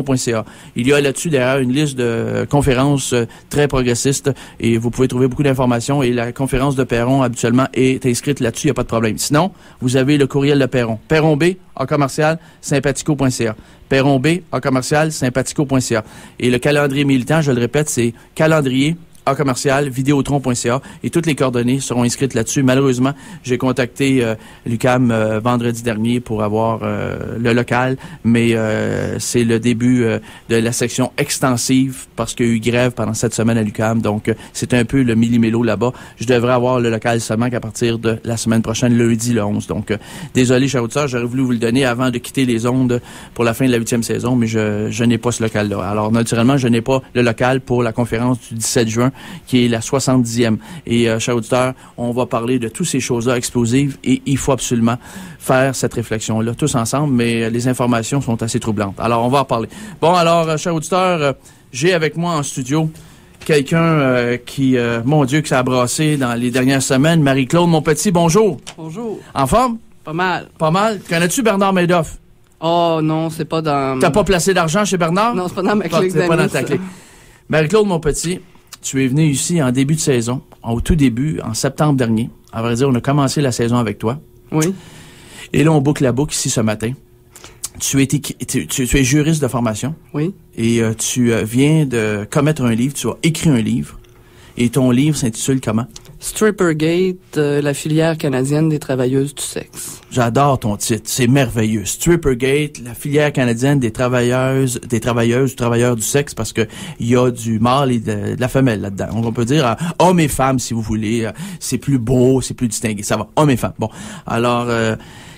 vidéotron.ca. Il y a là-dessus derrière une liste de conférences très progressistes et vous pouvez trouver beaucoup d'informations et la conférence de Perron habituellement est inscrite là-dessus, il n'y a pas de problème. Sinon, vous avez le courriel de Perron. Perron B, @sympathico.ca. Perron B, @sympathico.ca. Et le calendrier militant, je le répète, c'est calendrier @vidéotron.ca et toutes les coordonnées seront inscrites là-dessus. Malheureusement, j'ai contacté l'UQAM vendredi dernier pour avoir le local, mais c'est le début de la section extensive parce qu'il y a eu grève pendant cette semaine à l'UQAM, donc c'est un peu le millimélo là-bas. Je devrais avoir le local seulement qu'à partir de la semaine prochaine, lundi le 11. Donc, désolé, chers auditeurs, j'aurais voulu vous le donner avant de quitter les ondes pour la fin de la 8e saison, mais je n'ai pas ce local-là. Alors, naturellement, je n'ai pas le local pour la conférence du 17 juin, qui est la 70e. Et, chers auditeurs, on va parler de toutes ces choses-là explosives et il faut absolument faire cette réflexion-là tous ensemble, mais les informations sont assez troublantes. Alors, on va en parler. Bon, alors, chers auditeurs, j'ai avec moi en studio quelqu'un qui, mon Dieu, que ça a brassé dans les dernières semaines. Marie-Claude Monpetit, bonjour. Bonjour. En forme? Pas mal. Pas mal. Connais-tu Bernard Madoff? Oh non, c'est pas dans... T'as pas placé d'argent chez Bernard? Non, c'est pas dans ma clique d'amis. C'est pas dans ta clique. Marie-Claude Monpetit, tu es venue ici en début de saison, au tout début, en septembre dernier. À vrai dire, on a commencé la saison avec toi. Oui. Et là, on boucle la boucle ici ce matin. Tu es juriste de formation. Oui. Et tu viens de commettre un livre. Tu as écrit un livre. Et ton livre s'intitule comment? Strippergate, la filière canadienne des travailleuses du sexe. J'adore ton titre. C'est merveilleux. Strippergate, la filière canadienne des travailleurs du sexe, parce que il y a du mâle et de la femelle là-dedans. On peut dire hommes et femmes, si vous voulez. C'est plus beau, c'est plus distingué. Ça va. Hommes et femmes. Bon. Alors,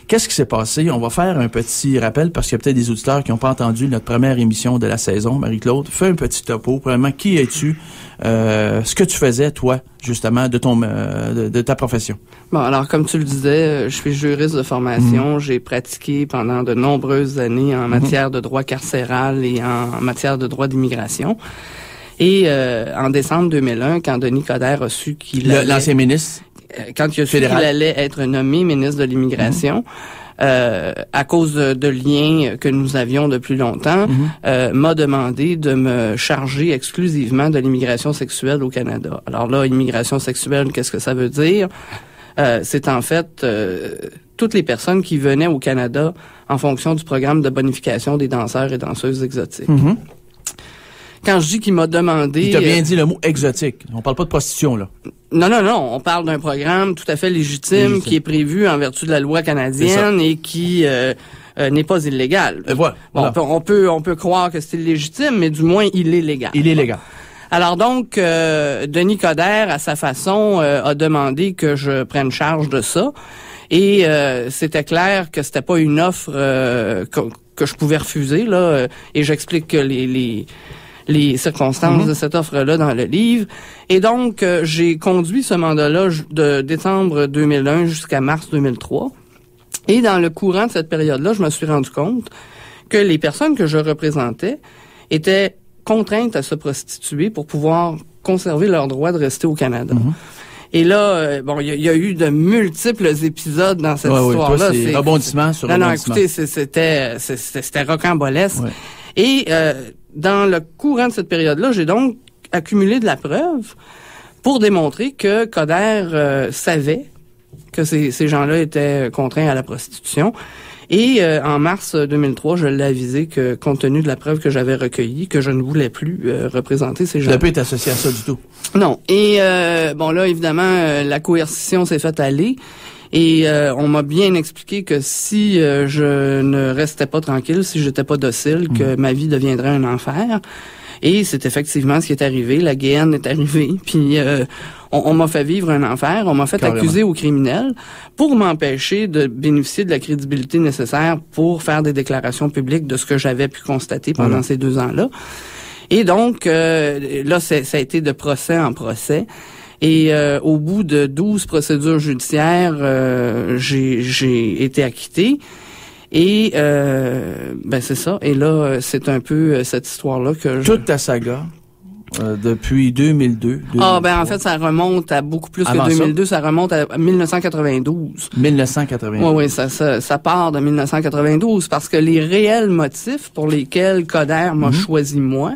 qu'est-ce qui s'est passé? On va faire un petit rappel parce qu'il y a peut-être des auditeurs qui n'ont pas entendu notre première émission de la saison. Marie-Claude, fais un petit topo. Premièrement, qui es-tu? Ce que tu faisais, toi, justement, de ta profession. Bon, alors, comme tu le disais, je suis juriste de formation. J'ai pratiqué pendant de nombreuses années en matière de droit carcéral et en matière de droit d'immigration. Et en décembre 2001, quand Denis Coderre a su qu'il allait... L'ancien ministre? Quand il a su qu'il allait être nommé ministre de l'Immigration, à cause de liens que nous avions depuis longtemps, m'a demandé de me charger exclusivement de l'immigration sexuelle au Canada. Alors là, immigration sexuelle, qu'est-ce que ça veut dire? C'est en fait toutes les personnes qui venaient au Canada en fonction du programme de bonification des danseurs et danseuses exotiques. Quand je dis qu'il m'a demandé... Il t'a bien dit le mot exotique. On parle pas de prostitution, là. Non. On parle d'un programme tout à fait légitime qui est prévu en vertu de la loi canadienne et qui n'est pas illégal. Voilà. Bon, on peut croire que c'est illégitime, mais du moins, il est légal. Il est légal. Alors donc, Denis Coderre, à sa façon, a demandé que je prenne charge de ça. Et c'était clair que c'était pas une offre que je pouvais refuser, là. Et j'explique que les circonstances de cette offre-là dans le livre. Et donc, j'ai conduit ce mandat-là de décembre 2001 jusqu'à mars 2003. Et dans le courant de cette période-là, je me suis rendu compte que les personnes que je représentais étaient contraintes à se prostituer pour pouvoir conserver leur droit de rester au Canada. Et là, il y a eu de multiples épisodes dans cette histoire-là. Oui, c'est rebondissement sur rebondissement. Non, écoutez, c'était rocambolesque. Ouais. Et dans le courant de cette période-là, j'ai donc accumulé de la preuve pour démontrer que Coderre savait que ces gens-là étaient contraints à la prostitution. Et en mars 2003, je l'ai avisé que, compte tenu de la preuve que j'avais recueillie, que je ne voulais plus représenter ces gens-là. Tu n'as pas été associé à ça du tout. Non. Et là, évidemment, la coercition s'est faite aller. Et on m'a bien expliqué que si je ne restais pas tranquille, si j'étais pas docile, que ma vie deviendrait un enfer. Et c'est effectivement ce qui est arrivé. La guéenne est arrivée, puis on m'a fait vivre un enfer. On m'a fait accuser au criminel pour m'empêcher de bénéficier de la crédibilité nécessaire pour faire des déclarations publiques de ce que j'avais pu constater pendant ces 2 ans-là. Et donc, là, ça a été de procès en procès. Et au bout de 12 procédures judiciaires, j'ai été acquitté. Et c'est ça. Et là, c'est un peu cette histoire-là que Toute ta saga depuis 2002. En fait, ça remonte à beaucoup plus que 2002. Ça remonte à 1992. 1992. Oui, ça part de 1992 parce que les réels motifs pour lesquels Coderre m'a choisi moi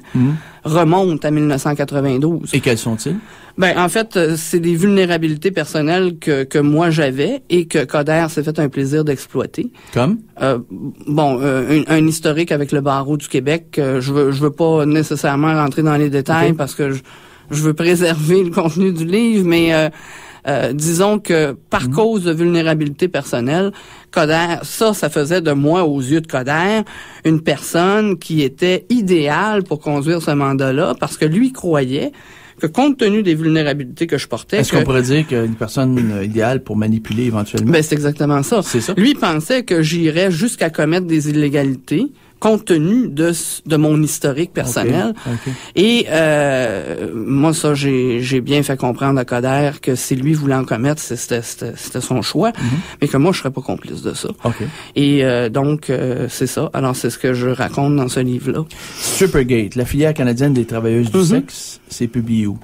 remontent à 1992. Et quels sont-ils? En fait, c'est des vulnérabilités personnelles que moi j'avais et que Coderre s'est fait un plaisir d'exploiter. Comme? Un historique avec le barreau du Québec. Je veux pas nécessairement rentrer dans les détails parce que je veux préserver le contenu du livre, mais disons que par cause de vulnérabilité personnelle, Coderre, ça faisait de moi, aux yeux de Coderre, une personne qui était idéale pour conduire ce mandat-là parce que lui croyait que compte tenu des vulnérabilités que je portais... Est-ce qu'on pourrait dire qu'une personne idéale pour manipuler éventuellement? C'est exactement ça. C'est ça. Lui pensait que j'irais jusqu'à commettre des illégalités compte tenu de mon historique personnel. Okay. Et moi, ça, j'ai bien fait comprendre à Coderre que si lui voulait en commettre, c'était son choix, mais que moi, je serais pas complice de ça. Okay. Et donc, c'est ça. Alors, c'est ce que je raconte dans ce livre-là. Strippergate, la filière canadienne des travailleuses du sexe, c'est publié où?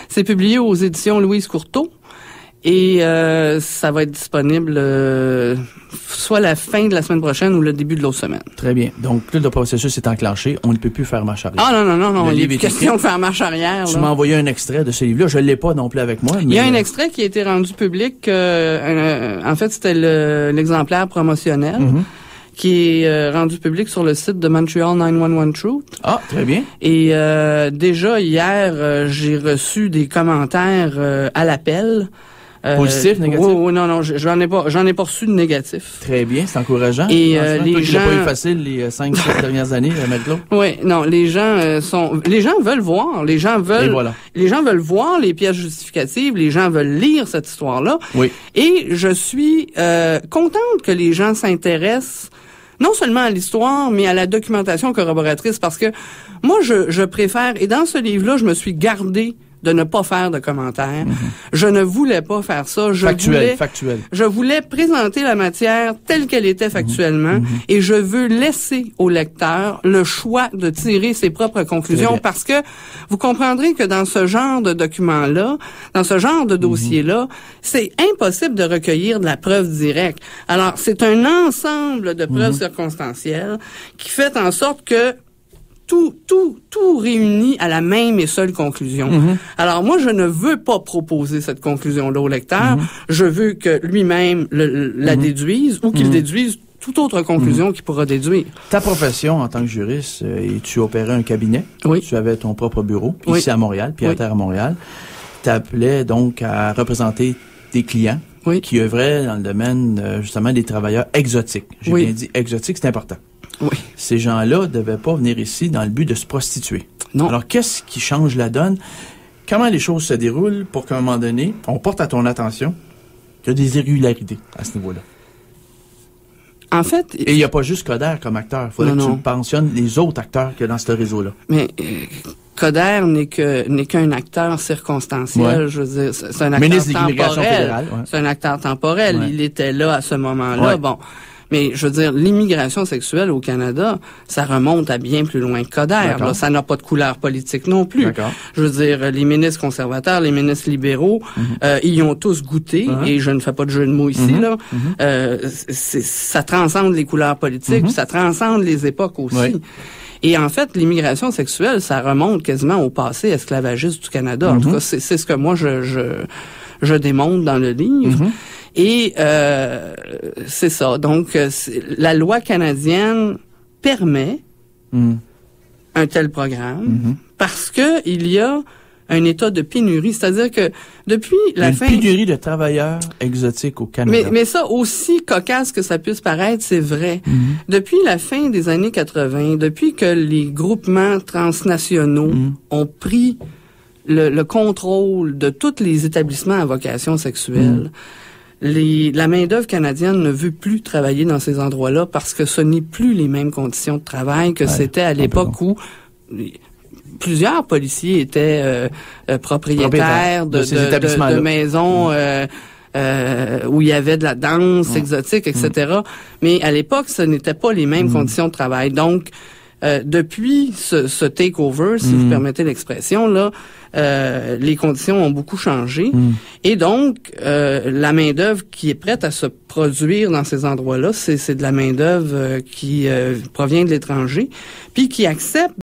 C'est publié aux éditions Louise Courteau. Et ça va être disponible soit la fin de la semaine prochaine ou le début de l'autre semaine. Très bien. Donc, là, le processus est enclenché. On ne peut plus faire marche arrière. Ah non. Il est question de faire marche arrière. Tu m'as envoyé un extrait de ce livre-là. Je ne l'ai pas non plus avec moi. Il y a un extrait qui a été rendu public. En fait, c'était l'exemplaire promotionnel. Qui est rendu public sur le site de Montreal 911 Truth. Ah, très bien. Et déjà hier, j'ai reçu des commentaires à l'appel. Positif, négatif? Oui, non, j'en ai pas reçu de négatif. Très bien, c'est encourageant. Et les gens... C'est pas eu facile les 5-7 dernières années, Marie-Claude. Oui, non, les gens veulent voir, les gens veulent voir les pièces justificatives, les gens veulent lire cette histoire-là. Oui. Et je suis contente que les gens s'intéressent non seulement à l'histoire, mais à la documentation corroboratrice, parce que moi, je préfère, et dans ce livre-là, je me suis gardé de ne pas faire de commentaires. Je ne voulais pas faire ça. Factuel. Je voulais présenter la matière telle qu'elle était factuellement et je veux laisser au lecteur le choix de tirer ses propres conclusions parce que vous comprendrez que dans ce genre de document-là, dans ce genre de dossier-là, c'est impossible de recueillir de la preuve directe. Alors, c'est un ensemble de preuves circonstancielles qui fait en sorte que tout réuni à la même et seule conclusion. Alors moi, je ne veux pas proposer cette conclusion-là au lecteur. Je veux que lui-même la déduise ou qu'il déduise toute autre conclusion qu'il pourra déduire. Ta profession en tant que juriste, et tu opérais un cabinet. Oui. Tu avais ton propre bureau ici à Montréal, Pied-à-Terre à Montréal. Tu appelais donc à représenter tes clients qui œuvraient dans le domaine justement des travailleurs exotiques. J'ai bien dit exotiques, c'est important. Oui. Ces gens-là ne devaient pas venir ici dans le but de se prostituer. Non. Alors, qu'est-ce qui change la donne? Comment les choses se déroulent pour qu'à un moment donné, on porte à ton attention qu'il y a des irrégularités à ce niveau-là? En fait... Et il n'y a pas juste Coderre comme acteur. Il faudrait que tu pensionnes les autres acteurs qu'il y a dans ce réseau-là. Mais Coderre n'est qu'un acteur circonstanciel. Ouais. Je veux dire, c'est un acteur temporel. Ouais. C'est un acteur temporel. Ouais. Il était là à ce moment-là. Ouais. Bon... Mais je veux dire, l'immigration sexuelle au Canada, ça remonte à bien plus loin que Coderre. Là, ça n'a pas de couleur politique non plus. Je veux dire, les ministres conservateurs, les ministres libéraux, ils y ont tous goûté, et je ne fais pas de jeu de mots ici, là. Ça transcende les couleurs politiques, ça transcende les époques aussi. Ouais. Et en fait, l'immigration sexuelle, ça remonte quasiment au passé esclavagiste du Canada. En tout cas, c'est ce que moi, je démontre dans le livre. Et c'est ça. Donc, la loi canadienne permet un tel programme parce que il y a un état de pénurie. C'est-à-dire que depuis la fin... Une pénurie de travailleurs exotiques au Canada. Mais ça, aussi cocasse que ça puisse paraître, c'est vrai. Depuis la fin des années 80, depuis que les groupements transnationaux ont pris le contrôle de tous les établissements à vocation sexuelle, la main-d'œuvre canadienne ne veut plus travailler dans ces endroits-là parce que ce n'est plus les mêmes conditions de travail que c'était à l'époque où plusieurs policiers étaient propriétaires de maisons où il y avait de la danse exotique, etc. Mais à l'époque, ce n'était pas les mêmes conditions de travail. Donc, depuis ce takeover, si vous permettez l'expression, là, les conditions ont beaucoup changé. Et donc, la main-d'œuvre qui est prête à se produire dans ces endroits-là, c'est de la main-d'œuvre qui provient de l'étranger, puis qui accepte